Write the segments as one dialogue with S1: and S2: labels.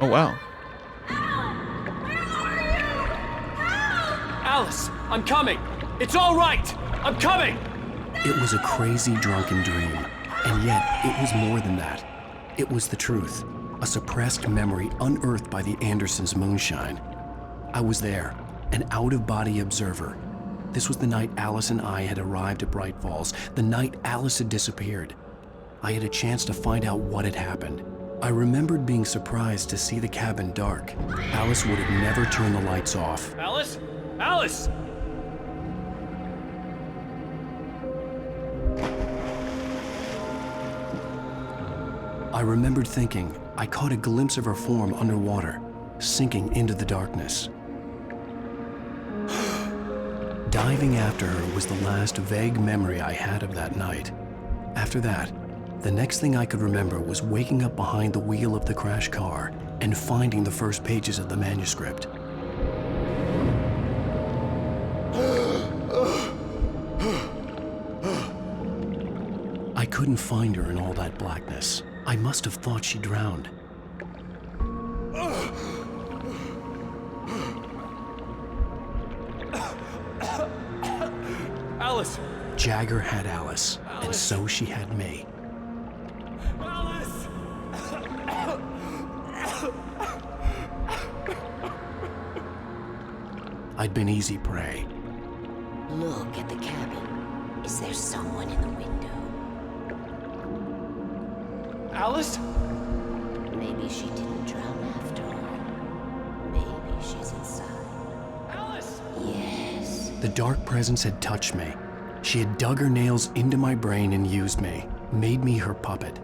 S1: Oh, wow.
S2: Alice, I'm coming! It's all right! I'm coming!
S3: It was a crazy, drunken dream, and yet it was more than that. It was the truth, a suppressed memory unearthed by the Andersons' moonshine. I was there, an out-of-body observer. This was the night Alice and I had arrived at Bright Falls, the night Alice had disappeared. I had a chance to find out what had happened. I remembered being surprised to see the cabin dark. Alice would have never turned the lights off.
S2: Alice? Alice!
S3: I remembered thinking I caught a glimpse of her form underwater, sinking into the darkness. Diving after her was the last vague memory I had of that night. After that, the next thing I could remember was waking up behind the wheel of the crashed car and finding the first pages of the manuscript. I couldn't find her in all that blackness. I must have thought she drowned.
S2: Alice!
S3: Jagger had Alice, and so she had me.
S2: Alice!
S3: I'd been easy prey.
S4: Look at the cabin. Is there someone in the window?
S2: Alice?
S4: Maybe she didn't drown after all. Maybe she's inside.
S2: Alice!
S4: Yes.
S3: The dark presence had touched me. She had dug her nails into my brain and used me, made me her puppet.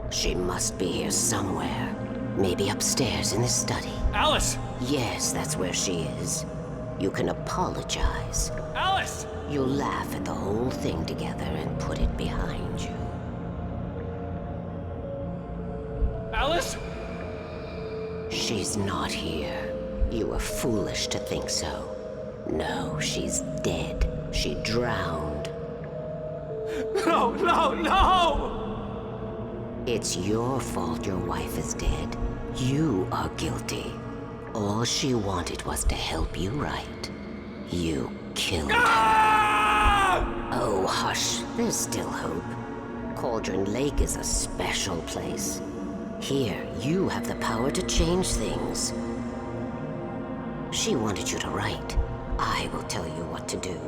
S4: She must be here somewhere. Maybe upstairs in this study.
S2: Alice!
S4: Yes, that's where she is. You can apologize.
S2: Alice!
S4: You'll laugh at the whole thing together and put it behind you.
S2: Alice?
S4: She's not here. You were foolish to think so. No, she's dead. She drowned.
S2: No, no, no!
S4: It's your fault your wife is dead. You are guilty. All she wanted was to help you right. You killed her. Oh, hush. There's still hope. Cauldron Lake is a special place. Here, you have the power to change things. She wanted you to write. I will tell you what to do.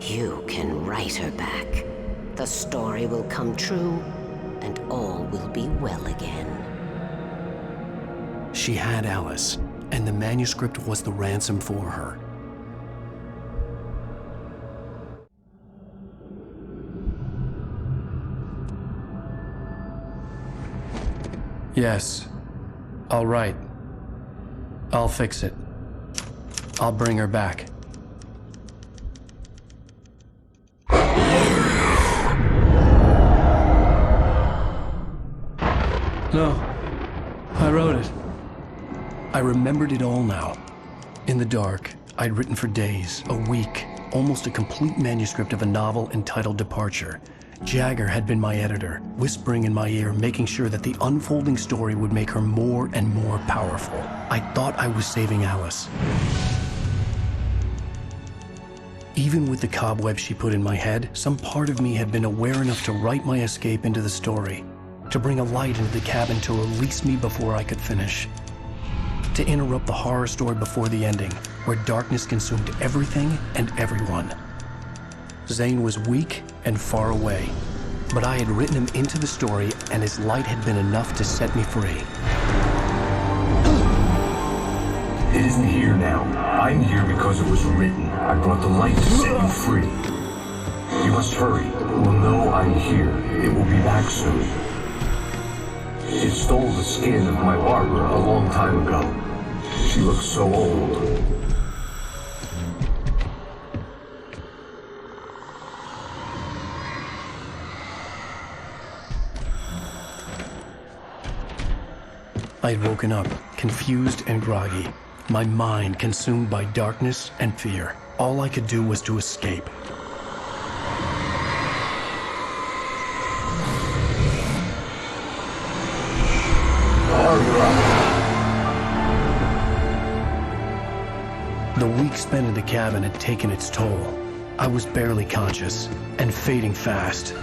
S4: You can write her back. The story will come true, and all will be well again.
S3: She had Alice, and the manuscript was the ransom for her. Yes. All right. I'll fix it. I'll bring her back. No, I wrote it. I remembered it all now. In the dark, I'd written for days, a week, almost a complete manuscript of a novel entitled Departure. Jagger had been my editor, whispering in my ear, making sure that the unfolding story would make her more and more powerful. I thought I was saving Alice. Even with the cobwebs she put in my head, some part of me had been aware enough to write my escape into the story, to bring a light into the cabin to release me before I could finish, to interrupt the horror story before the ending, where darkness consumed everything and everyone. Zane was weak and far away, but I had written him into the story, and his light had been enough to set me free.
S5: It isn't here now. I'm here because it was written. I brought the light to set you free. You must hurry. It will know I'm here. It will be back soon. It stole the skin of my barber a long time ago. She looks so old.
S3: I had woken up, confused and groggy, my mind consumed by darkness and fear. All I could do was to escape. The week spent in the cabin had taken its toll. I was barely conscious, and fading fast.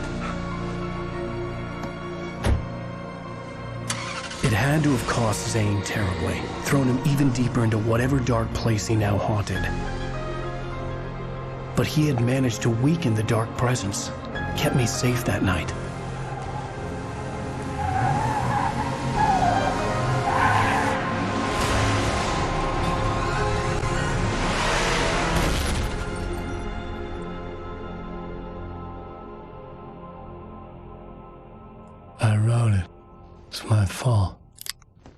S3: It had to have cost Zane terribly, thrown him even deeper into whatever dark place he now haunted. But he had managed to weaken the dark presence, kept me safe that night. I wrote it. It's my fault.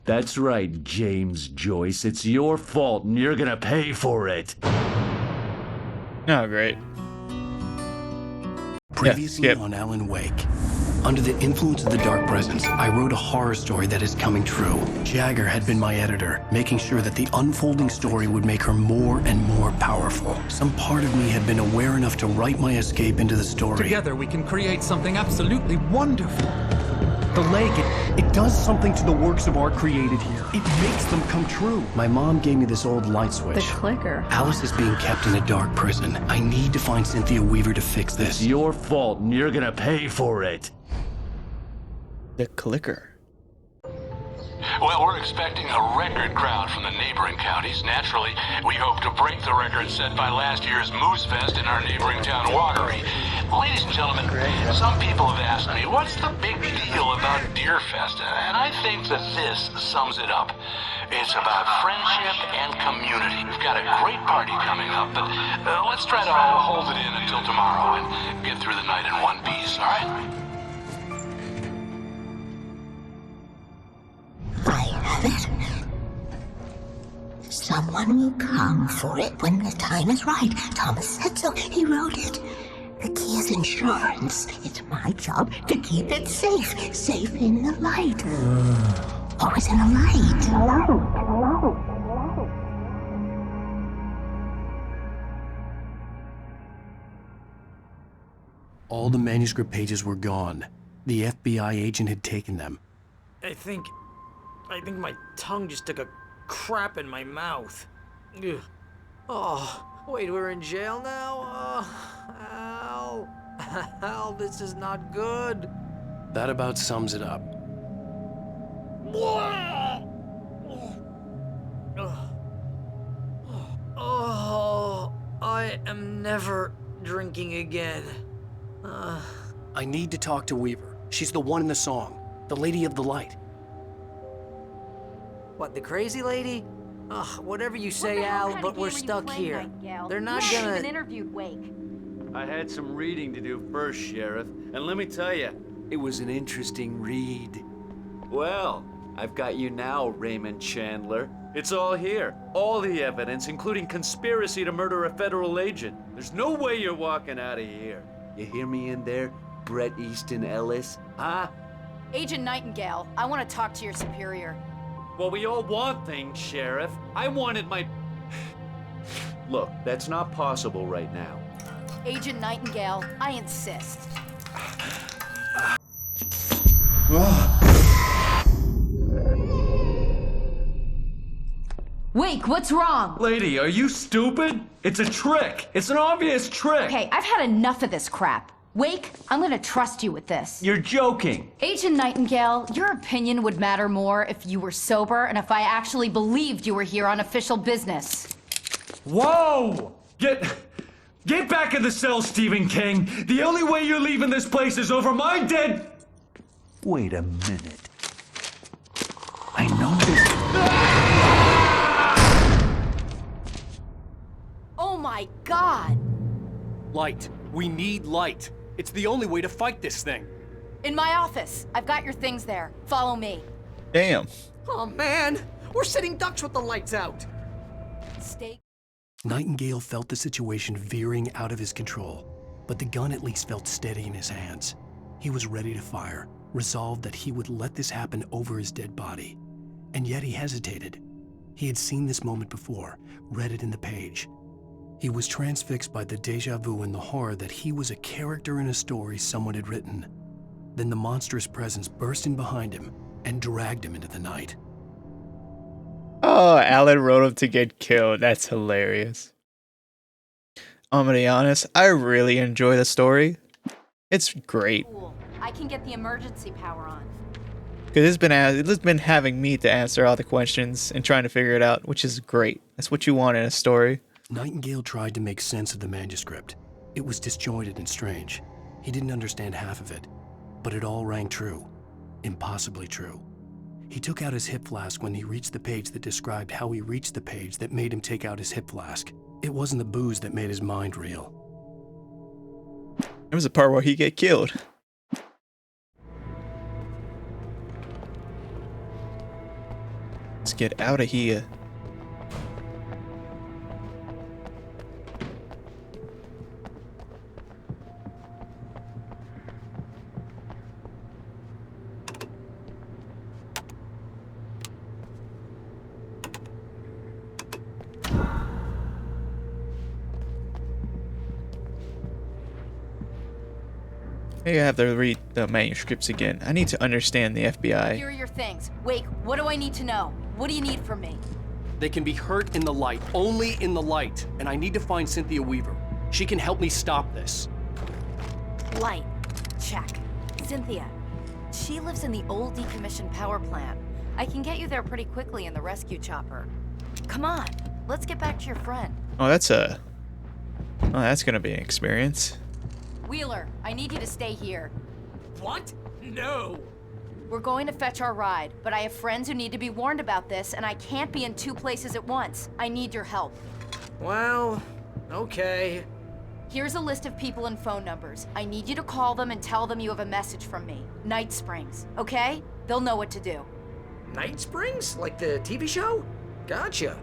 S2: That's right, James Joyce. It's your fault, and you're gonna pay for it.
S1: Oh, great.
S3: Previously on Alan Wake. Under the influence of the dark presence, I wrote a horror story that is coming true. Jagger had been my editor, making sure that the unfolding story would make her more and more powerful. Some part of me had been aware enough to write my escape into the story.
S6: Together we can create something absolutely wonderful.
S3: The lake, it does something to the works of art created here. It makes them come true. My mom gave me this old light switch.
S7: The clicker.
S3: Alice is being kept in a dark prison. I need to find Cynthia Weaver to fix this.
S2: It's your fault, and you're gonna pay for it.
S1: The clicker.
S8: Well, we're expecting a record crowd from the neighboring counties. Naturally, we hope to break the record set by last year's Moose Fest in our neighboring town, Watery. Ladies and gentlemen, some people have asked me, what's the big deal about Deer Fest? And I think that this sums it up. It's about friendship and community. We've got a great party coming up, but let's try to hold it in until tomorrow and get through the night in one piece, all right?
S9: I have it. Someone will come for it when the time is right. Thomas said so. He wrote it. The key is insurance. It's my job to keep it safe. Safe in the light. Always in the light.
S3: All the manuscript pages were gone. The FBI agent had taken them.
S10: I think my tongue just took a crap in my mouth. Ugh. Oh, wait, we're in jail now? Al. Al, this is not good.
S3: That about sums it up.
S10: Oh, I am never drinking again.
S3: I need to talk to Weaver. She's the one in the song. The Lady of the Light.
S10: What, the crazy lady? Ugh, whatever you say, Al, but we're stuck here. They're not gonna...
S7: even interviewed Wake.
S2: I had some reading to do first, Sheriff, and let me tell you, it was an interesting read. Well, I've got you now, Raymond Chandler. It's all here. All the evidence, including conspiracy to murder a federal agent. There's no way you're walking out of here. You hear me in there, Bret Easton Ellis? Huh?
S7: Agent Nightingale, I want to talk to your superior.
S2: Well, we all want things, Sheriff. I wanted my... Look, that's not possible right now.
S7: Agent Nightingale, I insist. Wake, what's wrong?
S2: Lady, are you stupid? It's a trick. It's an obvious trick.
S7: Okay, I've had enough of this crap. Wake, I'm gonna trust you with this.
S2: You're joking.
S7: Agent Nightingale, your opinion would matter more if you were sober and if I actually believed you were here on official business.
S2: Whoa! Get back in the cell, Stephen King. The only way you're leaving this place is over my dead... Wait a minute. I know this...
S7: Oh my God!
S10: Light. We need light. It's the only way to fight this thing.
S7: In my office. I've got your things there. Follow me.
S1: Damn.
S10: Oh man, we're sitting ducks with the lights out.
S7: Stay.
S3: Nightingale felt the situation veering out of his control, but the gun at least felt steady in his hands. He was ready to fire, resolved that he would let this happen over his dead body. And yet he hesitated. He had seen this moment before, read it in the page. He was transfixed by the déjà vu and the horror that he was a character in a story someone had written. Then the monstrous presence burst in behind him and dragged him into the night.
S1: Oh, Alan wrote him to get killed. That's hilarious. I'm gonna be honest, I really enjoy the story. It's great.
S7: Cool. I can get the emergency power on.
S1: Because it's been having me to answer all the questions and trying to figure it out, which is great. That's what you want in a story.
S3: Nightingale tried to make sense of the manuscript. It was disjointed and strange. He didn't understand half of it, but it all rang true. Impossibly true. He took out his hip flask when he reached the page that described how he reached the page that made him take out his hip flask. It wasn't the booze that made his mind reel.
S1: There was a part where he get killed. Let's get out of here. Maybe I have to read the manuscripts again. I need to understand the FBI.
S7: Here are your things. Wake, what do I need to know? What do you need from me?
S3: They can be hurt in the light, only in the light. And I need to find Cynthia Weaver. She can help me stop this.
S7: Light. Check. Cynthia. She lives in the old decommissioned power plant. I can get you there pretty quickly in the rescue chopper. Come on, let's get back to your friend.
S1: Oh, that's gonna be an experience.
S7: Wheeler, I need you to stay here.
S10: What? No!
S7: We're going to fetch our ride, but I have friends who need to be warned about this, and I can't be in 2 places at once. I need your help.
S10: Well, okay.
S7: Here's a list of people and phone numbers. I need you to call them and tell them you have a message from me. Night Springs, okay? They'll know what to do.
S10: Night Springs? Like the TV show? Gotcha.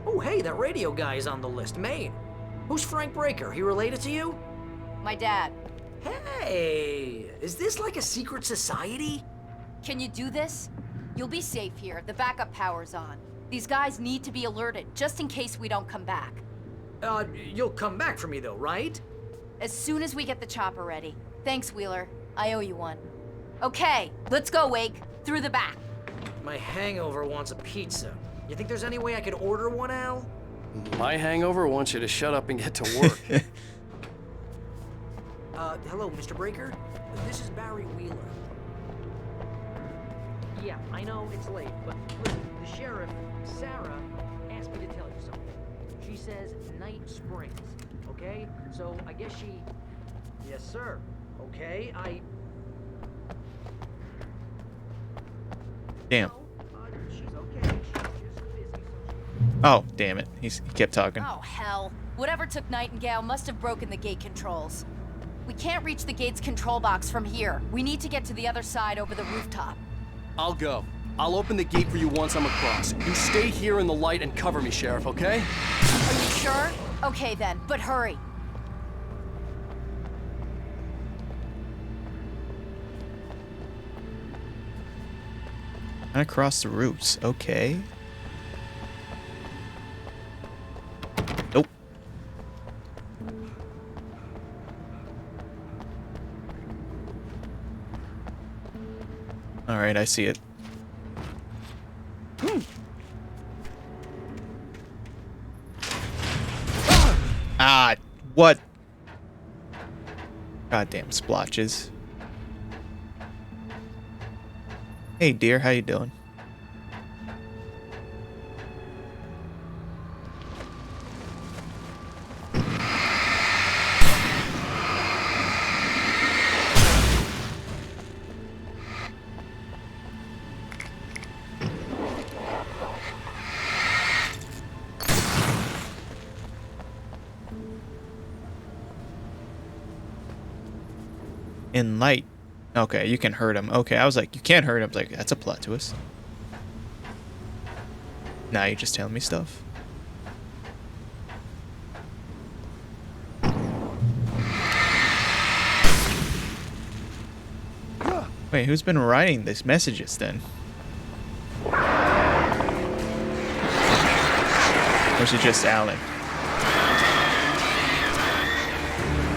S10: Oh, hey, that radio guy is on the list, Maine. Who's Frank Breaker? He related to you?
S7: My dad.
S10: Hey, is this like a secret society?
S7: Can you do this? You'll be safe here. The backup power's on. These guys need to be alerted, just in case we don't come back.
S10: You'll come back for me though, right?
S7: As soon as we get the chopper ready. Thanks, Wheeler. I owe you one. Okay, let's go, Wake. Through the back.
S10: My hangover wants a pizza. You think there's any way I could order one, Al?
S3: My hangover wants you to shut up and get to work.
S10: Hello, Mr. Breaker? This is Barry Wheeler. Yeah, I know it's late, but listen, the sheriff, Sarah, asked me to tell you something. She says Night Springs, okay? So I guess she... Yes, sir. Okay,
S1: Damn.
S10: she's okay. She's just busy, so
S1: Oh, damn it. He kept talking.
S7: Oh, hell. Whatever took Nightingale must have broken the gate controls. We can't reach the gate's control box from here. We need to get to the other side over the rooftop.
S3: I'll go. I'll open the gate for you once I'm across. You stay here in the light and cover me, Sheriff, okay?
S7: Are you sure? Okay then, but hurry.
S1: And across the roofs. Okay. Nope. Alright, I see it. Ah, what? Goddamn splotches. Hey dear, how you doing? In light. Okay, you can hurt him. Okay, I was like, you can't hurt him. I was like, that's a plot twist. Now you're just telling me stuff. Wait, who's been writing these messages then? Or is it just Alan?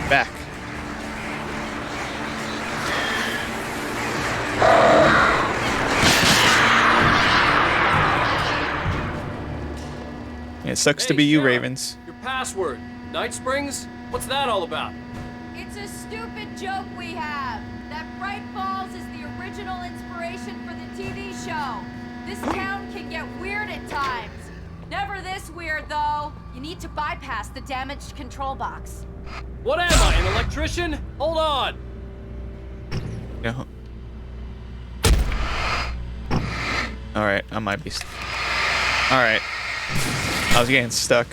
S1: Back. It sucks to be you,
S11: Sheriff,
S1: Ravens.
S11: Your password. Night Springs? What's that all about?
S7: It's a stupid joke we have. That Bright Falls is the original inspiration for the TV show. This town can get weird at times. Never this weird, though. You need to bypass the damaged control box.
S11: What am I, an electrician? Hold on.
S1: No. Alright, I might be. Alright. I was getting stuck.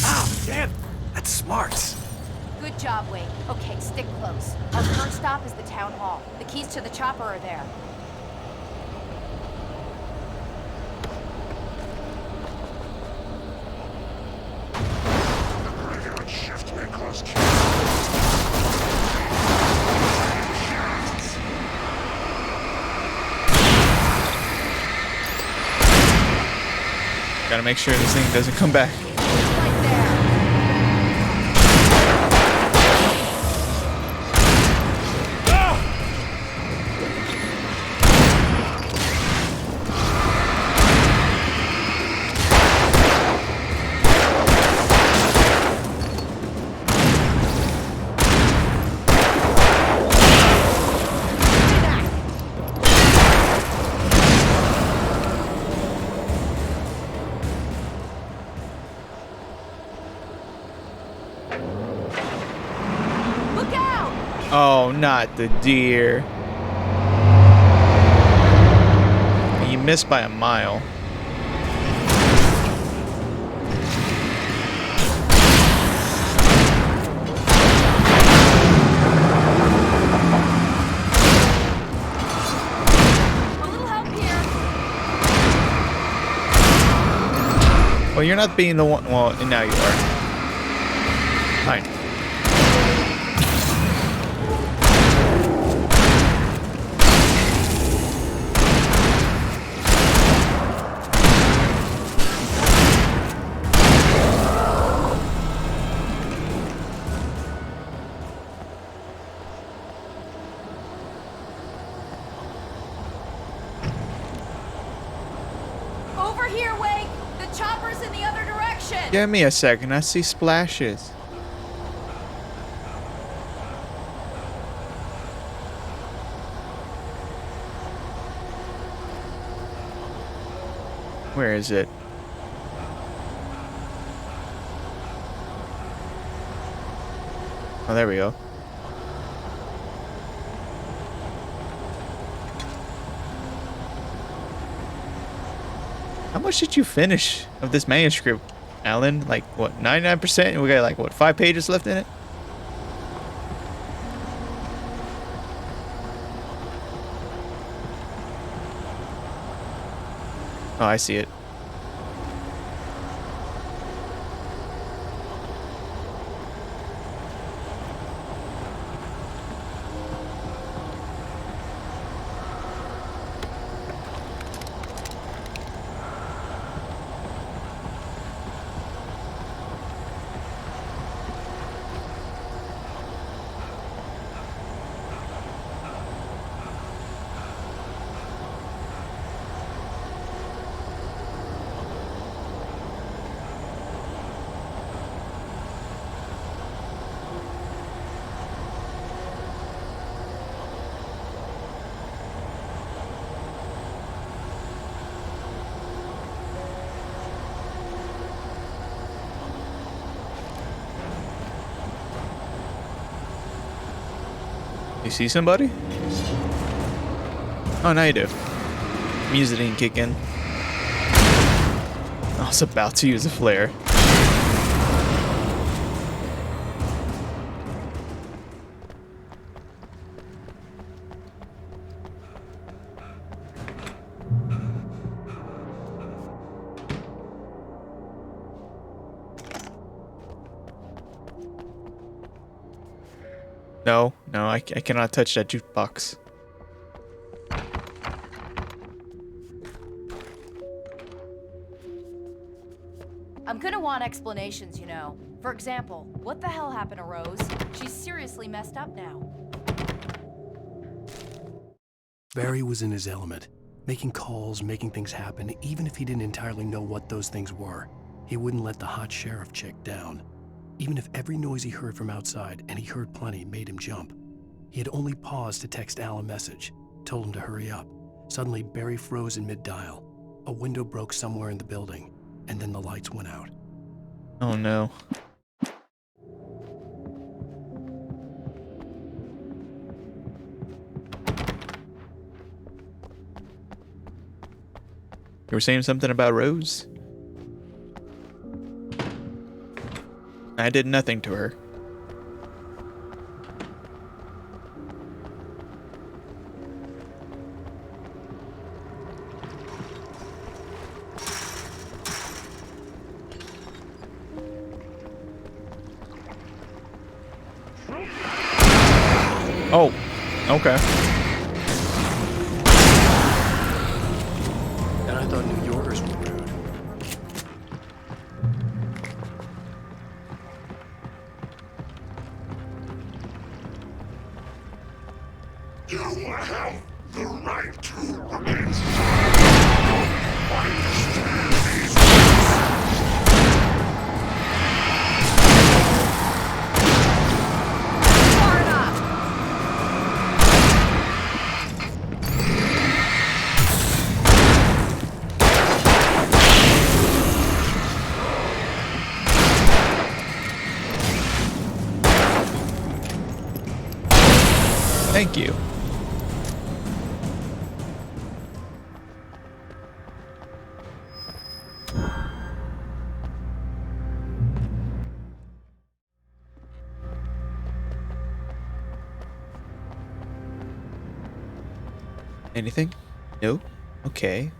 S3: Ow, damn! That's smart.
S7: Good job, Wake. Okay, stick close. Our first stop is the town hall. The keys to the chopper are there.
S1: Gotta make sure this thing doesn't come back.
S7: Right there. Look out!
S1: Oh, not the deer. You missed by a mile.
S7: A little help here.
S1: Well, you're not being the one. Well, now you are. Fine.
S7: Over here, Wake! The chopper's in the other direction!
S1: Give me a second. I see splashes. Where is it? Oh, there we go. How much did you finish of this manuscript, Alan? Like, what, 99%? And we got, like, what, 5 pages left in it? Oh, I see it. You see somebody? Oh, now you do. Music didn't kick in. I was about to use a flare. No, no, I cannot touch that jukebox.
S7: I'm gonna want explanations, you know. For example, what the hell happened to Rose? She's seriously messed up now.
S3: Barry was in his element, making calls, making things happen, even if he didn't entirely know what those things were. He wouldn't let the hot sheriff chick down. Even if every noise he heard from outside, and he heard plenty, made him jump. He had only paused to text Al a message, told him to hurry up. Suddenly, Barry froze in mid-dial. A window broke somewhere in the building, and then the lights went out.
S1: Oh no. You were saying something about Rose? I did nothing to her. Oh, okay.
S3: And I thought New Yorkers were rude.
S12: You have the right to remain.
S1: Thank you. Anything? No? Okay.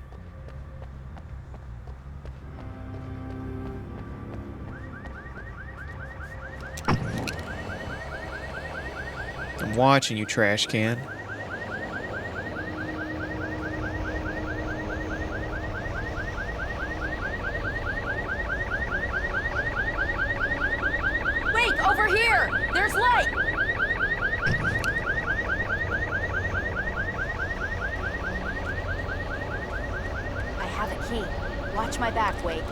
S1: I'm watching you, trash can.
S7: Wake, over here! There's light! I have a key. Watch my back, Wake.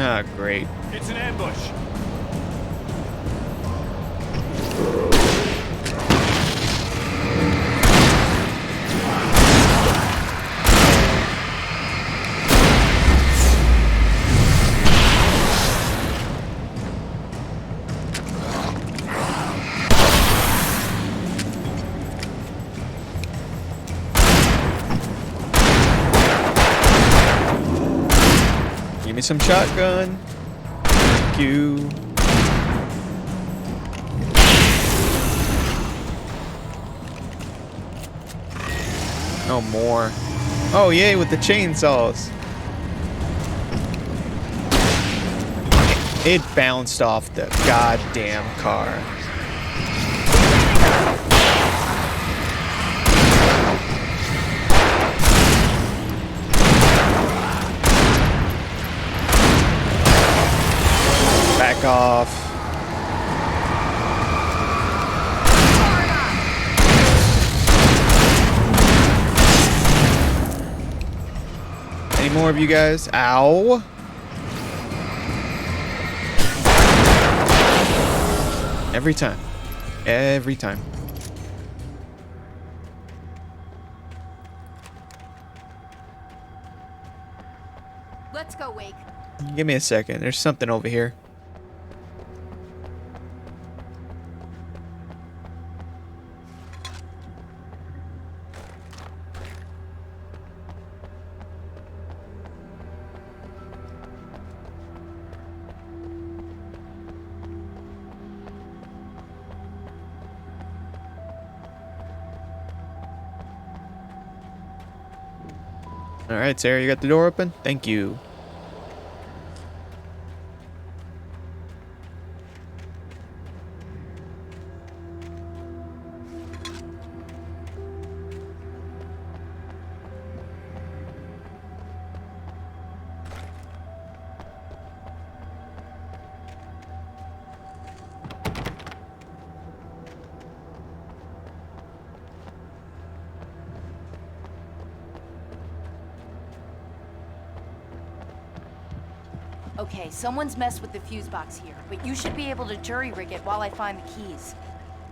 S1: Ah, great.
S2: It's an ambush.
S1: Give me some shotgun. Thank you. Oh, more. Oh, yay, with the chainsaws. It bounced off the goddamn car. Back off. Any more of you guys? Ow. Every time. Every time.
S7: Let's go, Wake.
S1: Give me a second. There's something over here. Alright, Sarah, you got the door open? Thank you.
S7: Okay, someone's messed with the fuse box here, but you should be able to jury-rig it while I find the keys.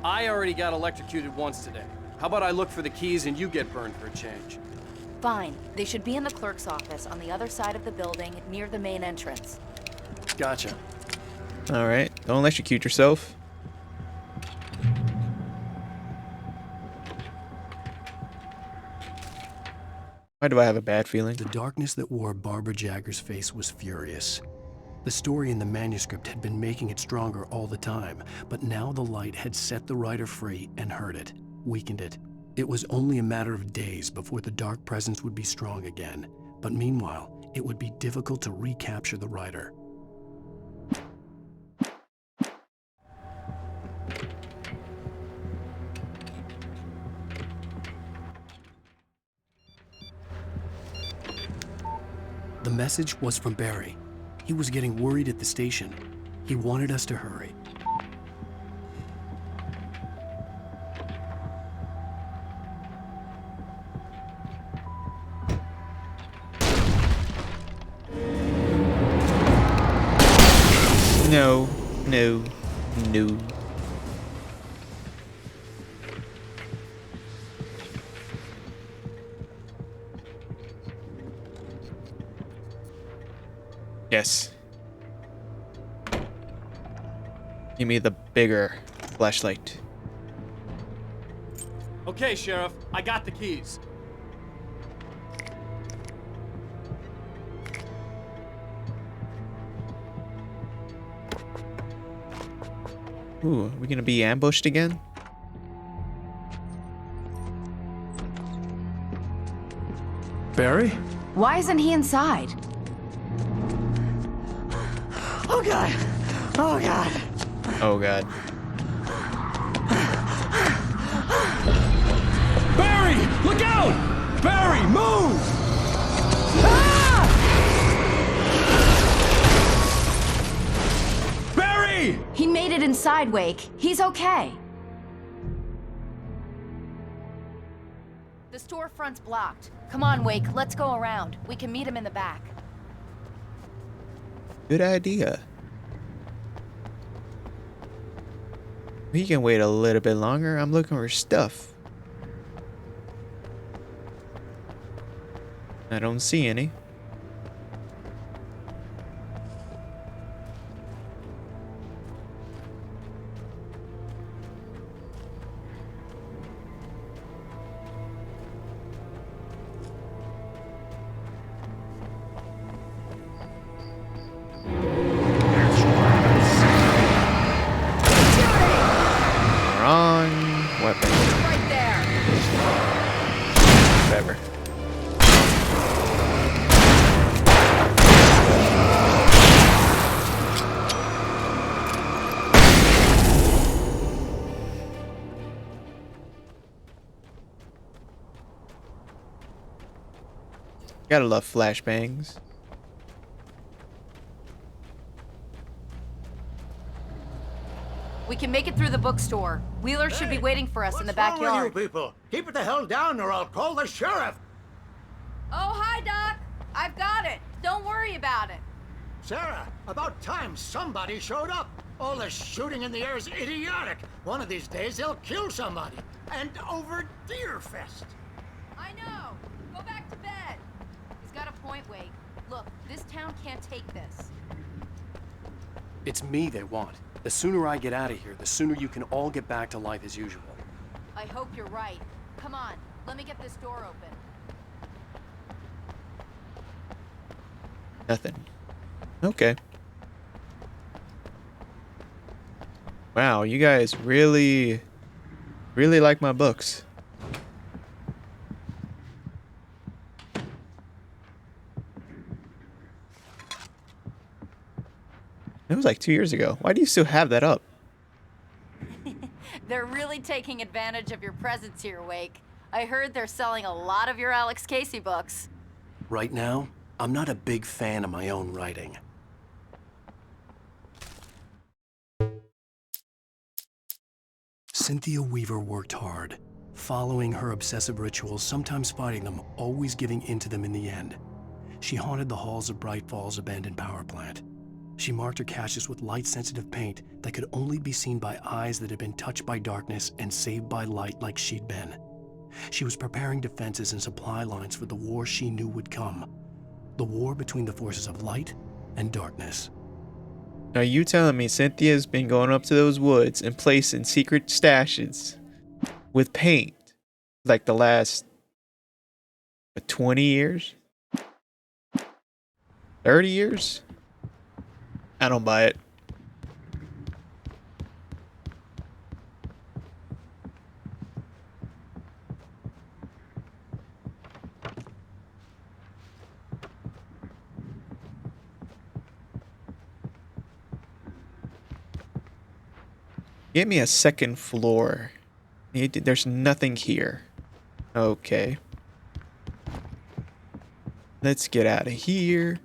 S11: I already got electrocuted once today. How about I look for the keys and you get burned for a change?
S7: Fine. They should be in the clerk's office on the other side of the building, near the main entrance.
S11: Gotcha.
S1: Alright, don't electrocute yourself. Why do I have a bad feeling?
S3: The darkness that wore Barbara Jagger's face was furious. The story in the manuscript had been making it stronger all the time, but now the light had set the writer free and hurt it, weakened it. It was only a matter of days before the dark presence would be strong again, but meanwhile, it would be difficult to recapture the writer. The message was from Barry. He was getting worried at the station. He wanted us to hurry.
S1: No, no, no. Yes. Give me the bigger flashlight.
S11: Okay, Sheriff, I got the keys.
S1: Ooh, are we gonna be ambushed again?
S3: Barry?
S7: Why isn't he inside?
S10: Oh god! Oh god!
S1: Oh god.
S3: Barry! Look out! Barry, move! Barry!
S7: He made it inside, Wake. He's okay. The storefront's blocked. Come on, Wake, let's go around. We can meet him in the back.
S1: Good idea. We can wait a little bit longer. I'm looking for stuff. I don't see any. Wrong weapon.
S7: Right there.
S1: Whatever. Gotta love flashbangs.
S7: We can make it through the bookstore. Wheeler should be waiting for us in the
S10: What's wrong
S7: backyard.
S10: with you people? Keep it the hell down or I'll call the sheriff!
S7: Oh, hi, Doc. I've got it. Don't worry about it.
S10: Sarah, about time somebody showed up. All the shooting in the air is idiotic. One of these days they'll kill somebody. And over Deerfest.
S7: I know. Go back to bed. He's got a point, Wake. Look, this town can't take this.
S3: It's me they want. The sooner I get out of here, the sooner you can all get back to life as usual.
S7: I hope you're right. Come on, let me get this door open.
S1: Nothing. Okay. Wow, you guys really like my books. It was like 2 years ago. Why do you still have that up?
S7: They're really taking advantage of your presence here, Wake. I heard they're selling a lot of your Alex Casey books.
S3: Right now, I'm not a big fan of my own writing. Cynthia Weaver worked hard, following her obsessive rituals, sometimes fighting them, always giving in to them in the end. She haunted the halls of Bright Falls abandoned power plant. She marked her caches with light-sensitive paint that could only be seen by eyes that had been touched by darkness and saved by light like she'd been. She was preparing defenses and supply lines for the war she knew would come. The war between the forces of light and darkness.
S1: Are you telling me Cynthia's been going up to those woods and placing secret stashes with paint like the last 20 years? 30 years? I don't buy it. Give me a second floor. There's nothing here. Okay. Let's get out of here.